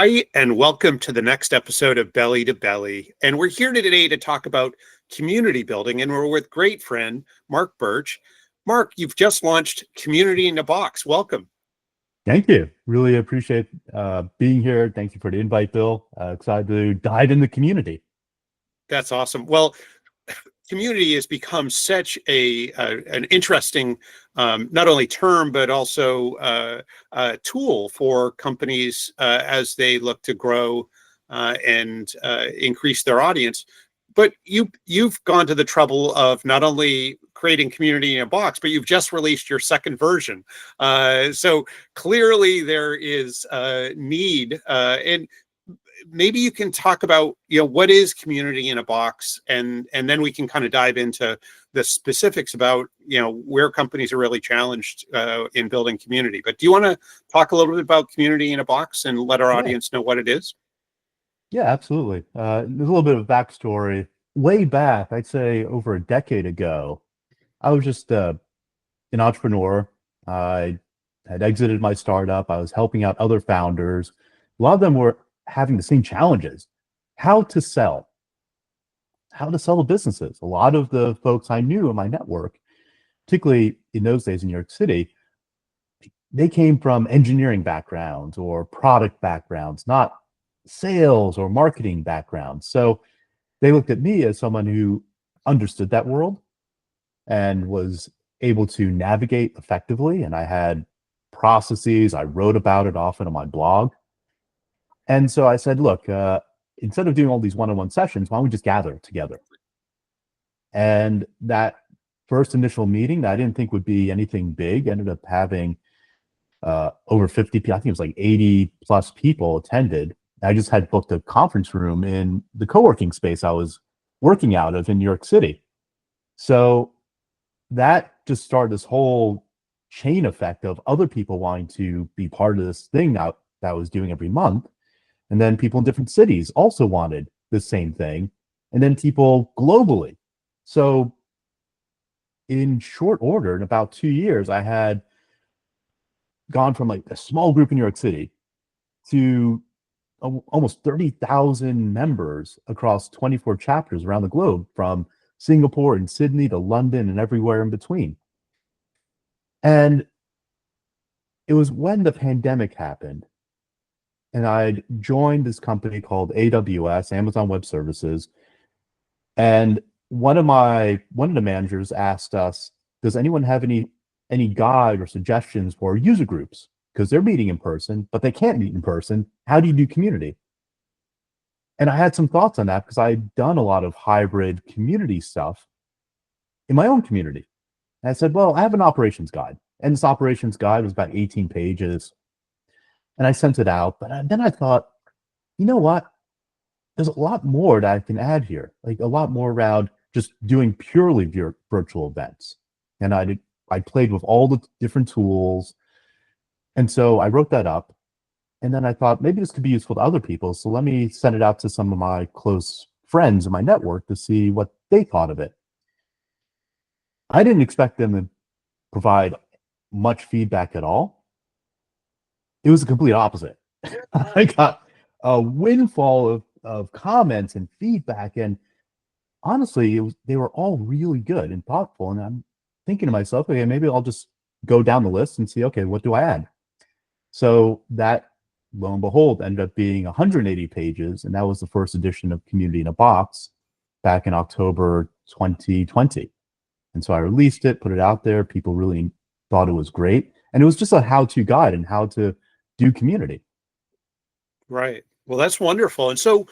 Hi, and welcome to the next episode of Belly to Belly. And we're here today to talk about community building, and we're with great friend Mark Birch. Mark, you've just launched Community in a Box. Welcome. Thank you. Really appreciate being here. Thank you for the invite, Bill. Excited to dive in the community. That's awesome. Well, community has become such an interesting not only term but also tool for companies as they look to grow and increase their audience. But you've gone to the trouble of not only creating Community in a Box, but you've just released your second version. So clearly there is a need, and maybe you can talk about, what is Community in a Box, and then we can kind of dive into the specifics about, where companies are really challenged in building community. But do you want to talk a little bit about Community in a Box and let our Yeah, audience know what it is? yeah, absolutely. There's a little bit of backstory. Way back, I'd say over a decade ago, I was just an entrepreneur. I had exited my startup. I was helping out other founders. A lot of them were having the same challenges. How to sell, how to sell the businesses. A lot of the folks I knew in my network, particularly in those days in New York City, they came from engineering backgrounds or product backgrounds, not sales or marketing backgrounds. So they looked at me as someone who understood that world and was able to navigate effectively. And I had processes, I wrote about it often on my blog. And so I said, look, instead of doing all these one-on-one sessions, why don't we just gather together? And that first initial meeting that I didn't think would be anything big ended up having over 50 people. I think it was like 80 plus people attended. I just had booked a conference room in the co-working space I was working out of in New York City. So that just started this whole chain effect of other people wanting to be part of this thing that I was doing every month. And then people in different cities also wanted the same thing. And then people globally. So in short order, in about 2 years, I had gone from like a small group in New York City to almost 30,000 members across 24 chapters around the globe, from Singapore and Sydney to London and everywhere in between. And it was when the pandemic happened, and I'd joined this company called AWS, Amazon Web Services. And one of the managers asked us, does anyone have any guide or suggestions for user groups? Because they're meeting in person, but they can't meet in person. How do you do community? And I had some thoughts on that because I'd done a lot of hybrid community stuff in my own community. And I said, well, I have an operations guide. And this operations guide was about 18 pages. And I sent it out. But then I thought, you know what? There's a lot more that I can add here, like a lot more around just doing purely virtual events. And I played with all the different tools. And so I wrote that up. And then I thought maybe this could be useful to other people. So let me send it out to some of my close friends in my network to see what they thought of it. I didn't expect them to provide much feedback at all. It was the complete opposite. I got a windfall of comments and feedback. And honestly, they were all really good and thoughtful. And I'm thinking to myself, okay, maybe I'll just go down the list and see, okay, what do I add? So that, lo and behold, ended up being 180 pages. And that was the first edition of Community in a Box back in October 2020. And so I released it, put it out there. People really thought it was great. And it was just a how-to guide and how to do community. Right. Well, that's wonderful. And so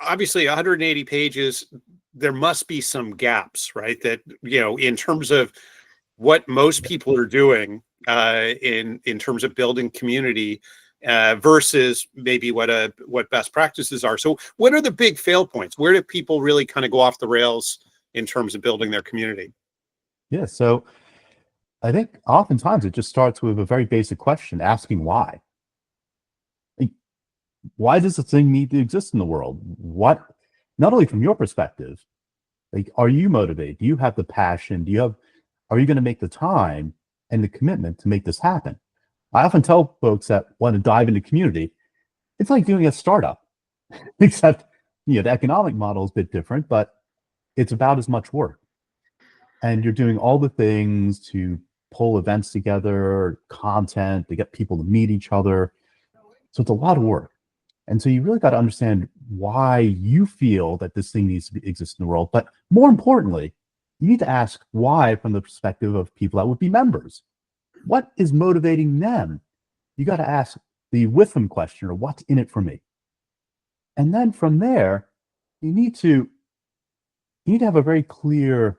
obviously 180 pages, there must be some gaps, right? That, in terms of what most people are doing in terms of building community versus maybe what best practices are. So what are the big fail points? Where do people really kind of go off the rails in terms of building their community? Yeah. So I think oftentimes it just starts with a very basic question, asking why. Like, why does this thing need to exist in the world? What, not only from your perspective, like, are you motivated? Do you have the passion? Are you going to make the time and the commitment to make this happen? I often tell folks that want to dive into community, It's like doing a startup, except the economic model is a bit different, but it's about as much work. And you're doing all the things to pull events together, content, to get people to meet each other. So it's a lot of work. And so you really got to understand why you feel that this thing needs to exist in the world. But more importantly, you need to ask why from the perspective of people that would be members. What is motivating them? You got to ask the with them question, or what's in it for me? And then from there, you need to have a very clear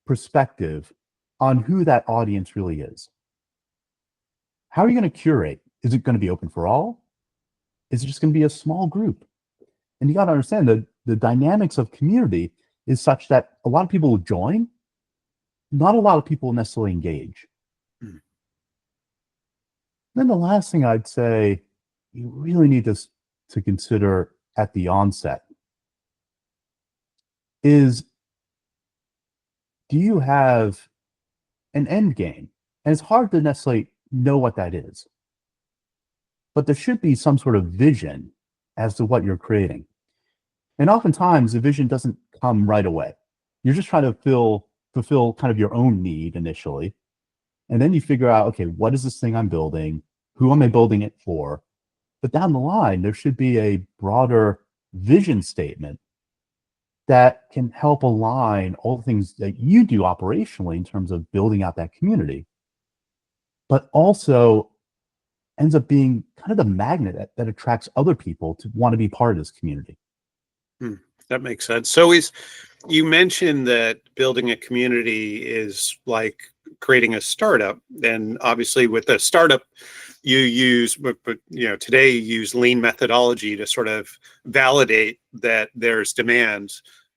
perspective on who that audience really is. How are you going to curate? Is it going to be open for all? Is it just going to be a small group? And you got to understand that the dynamics of community is such that a lot of people will join, not a lot of people will necessarily engage. Then the last thing I'd say you really need to consider at the onset is, do you have an end game? And it's hard to necessarily know what that is, but there should be some sort of vision as to what you're creating. And oftentimes the vision doesn't come right away. You're just trying to fulfill kind of your own need initially. And then you figure out, okay, what is this thing I'm building? Who am I building it for? But down the line, there should be a broader vision statement that can help align all the things that you do operationally in terms of building out that community, but also ends up being kind of the magnet that attracts other people to want to be part of this community. That makes sense. So you mentioned that building a community is like creating a startup, and obviously with a startup you use, but today you use lean methodology to sort of validate that there's demand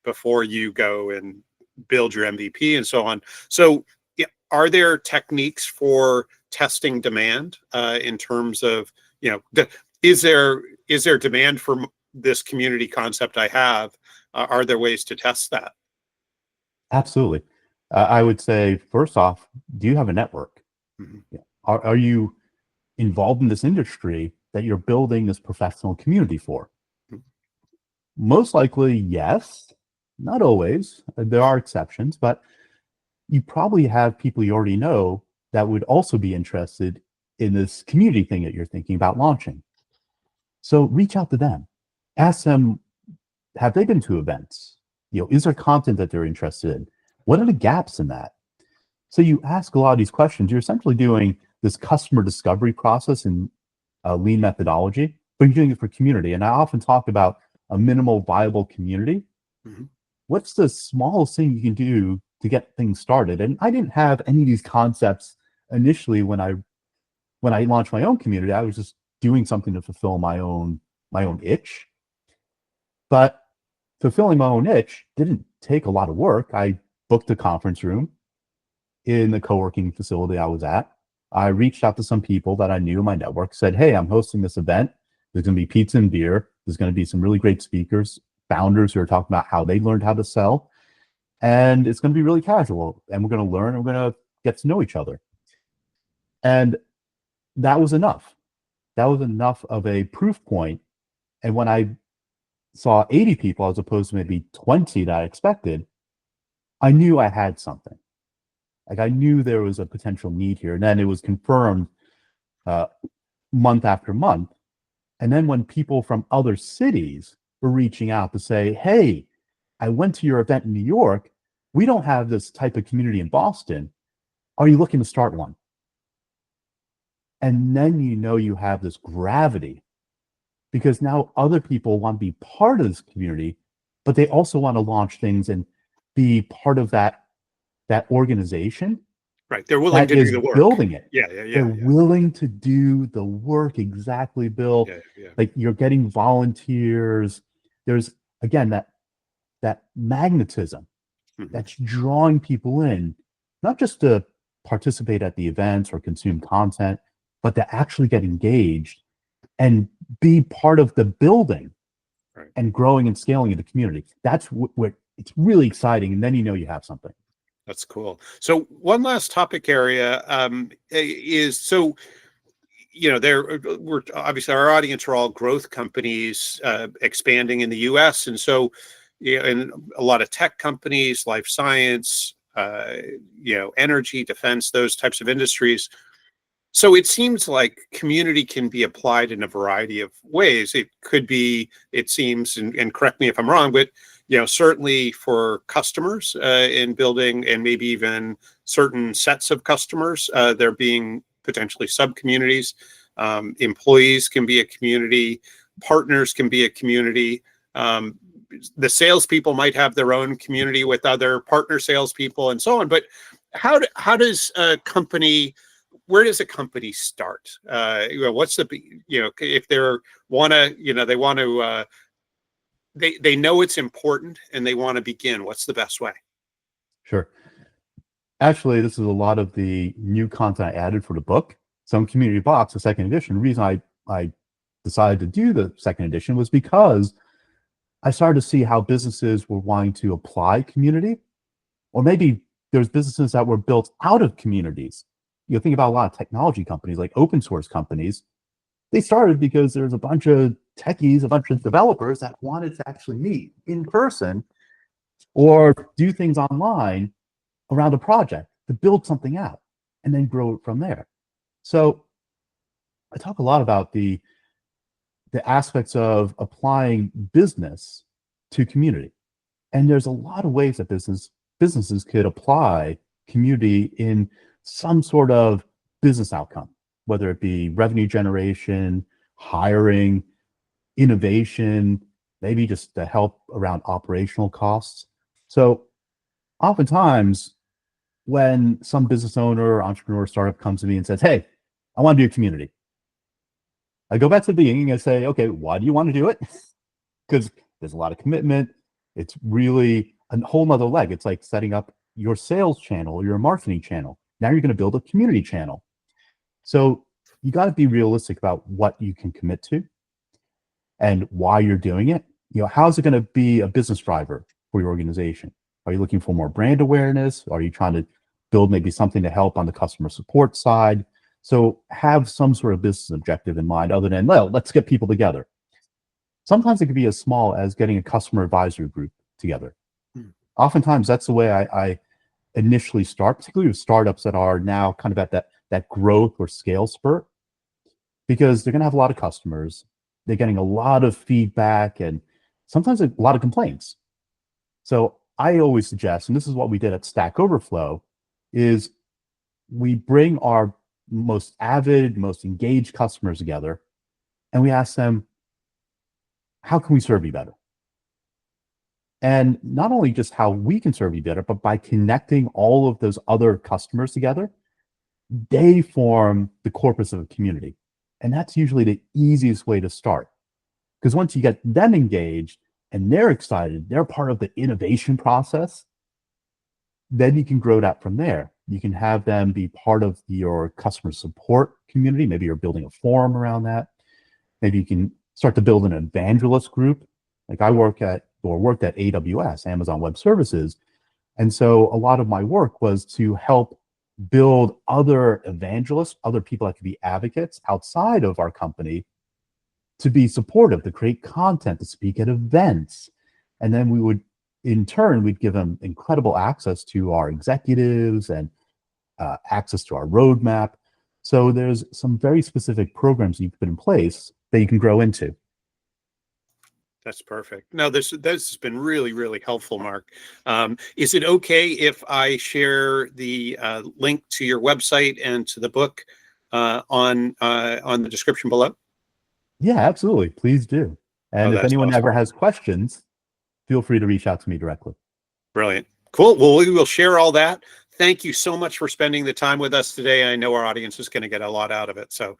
before you go and build your MVP and so on. So are there techniques for testing demand in terms of, is there demand for this community concept I have? Are there ways to test that? Absolutely. I would say, first off, do you have a network? Mm-hmm. Are you involved in this industry that you're building this professional community for? Mm-hmm. Most likely, yes. Not always. There are exceptions, but you probably have people you already know that would also be interested in this community thing that you're thinking about launching. So reach out to them. Ask them, have they been to events? Is there content that they're interested in? What are the gaps in that? So you ask a lot of these questions. You're essentially doing this customer discovery process in lean methodology, but you're doing it for community. And I often talk about a minimal viable community. Mm-hmm. What's the smallest thing you can do to get things started? And I didn't have any of these concepts initially when I launched my own community. I was just doing something to fulfill my own itch. But fulfilling my own itch didn't take a lot of work. I booked a conference room in the co-working facility I was at. I reached out to some people that I knew in my network, said, hey, I'm hosting this event. There's going to be pizza and beer. There's going to be some really great speakers, founders who are talking about how they learned how to sell. And it's going to be really casual. And we're going to learn and we're going to get to know each other. And that was enough. That was enough of a proof point. And when I saw 80 people as opposed to maybe 20 that I expected, I knew I had something. Like, I knew there was a potential need here. And then it was confirmed month after month. And then when people from other cities were reaching out to say, hey, I went to your event in New York. We don't have this type of community in Boston. Are you looking to start one? And then you have this gravity, because now other people want to be part of this community, but they also want to launch things and be part of that organization. Right. They're willing to do the work. Building it. Yeah. They're willing to do the work. Exactly, Bill. Yeah. Like, you're getting volunteers. There's, again, that magnetism that's drawing people in, not just to participate at the events or consume content, but to actually get engaged and be part of the building and growing and scaling of the community. That's what it's really exciting. And then you have something. That's cool. So one last topic area is, so we're obviously, our audience are all growth companies expanding in the U.S. And so, and a lot of tech companies, life science, energy, defense, those types of industries. So it seems like community can be applied in a variety of ways. It could be, it seems, and correct me if I'm wrong, but certainly for customers in building, and maybe even certain sets of customers, there being potentially sub-communities. Employees can be a community. Partners can be a community. The salespeople might have their own community with other partner salespeople and so on. But how does a company, where does a company start? What's the, if they they know it's important and they want to begin, what's the best way? Sure. Actually, this is a lot of the new content I added for the book. Some Community Box, the second edition. The reason I decided to do the second edition was because I started to see how businesses were wanting to apply community, or maybe there's businesses that were built out of communities. Think about a lot of technology companies, like open source companies. They started because there's a bunch of techies, a bunch of developers that wanted to actually meet in person or do things online around a project to build something out and then grow it from there. So I talk a lot about the aspects of applying business to community. And there's a lot of ways that businesses could apply community in some sort of business outcome, whether it be revenue generation, hiring, innovation, maybe just to help around operational costs. So oftentimes when some business owner, entrepreneur, startup comes to me and says, hey, I want to do a community, I go back to the beginning and say, okay, why do you want to do it? Because there's a lot of commitment. It's really a whole nother leg. It's like setting up your sales channel, your marketing channel. Now you're going to build a community channel. So you got to be realistic about what you can commit to and why you're doing it. How is it going to be a business driver for your organization? Are you looking for more brand awareness? Are you trying to build maybe something to help on the customer support side? So have some sort of business objective in mind other than, well, let's get people together. Sometimes it could be as small as getting a customer advisory group together. Oftentimes that's the way I initially start, particularly with startups that are now kind of at that growth or scale spurt, because they're going to have a lot of customers. They're getting a lot of feedback and sometimes a lot of complaints. So I always suggest, and this is what we did at Stack Overflow, is we bring our most avid, most engaged customers together and we ask them, how can we serve you better? And not only just how we can serve you better, but by connecting all of those other customers together, they form the corpus of a community. And that's usually the easiest way to start. Because once you get them engaged and they're excited, they're part of the innovation process, then you can grow that from there. You can have them be part of your customer support community. Maybe you're building a forum around that. Maybe you can start to build an evangelist group. Like I worked at AWS, Amazon Web Services. And so a lot of my work was to help build other evangelists, other people that could be advocates outside of our company to be supportive, to create content, to speak at events. And then we would, in turn, we'd give them incredible access to our executives and access to our roadmap. So there's some very specific programs you can put in place that you can grow into. That's perfect. No, this has been really, really helpful, Mark. Is it okay if I share the link to your website and to the book on the description below? Yeah, absolutely. Please do. And if anyone awesome. ever has questions, feel free to reach out to me directly. Brilliant. Cool. Well, we will share all that. Thank you so much for spending the time with us today. I know our audience is going to get a lot out of it. So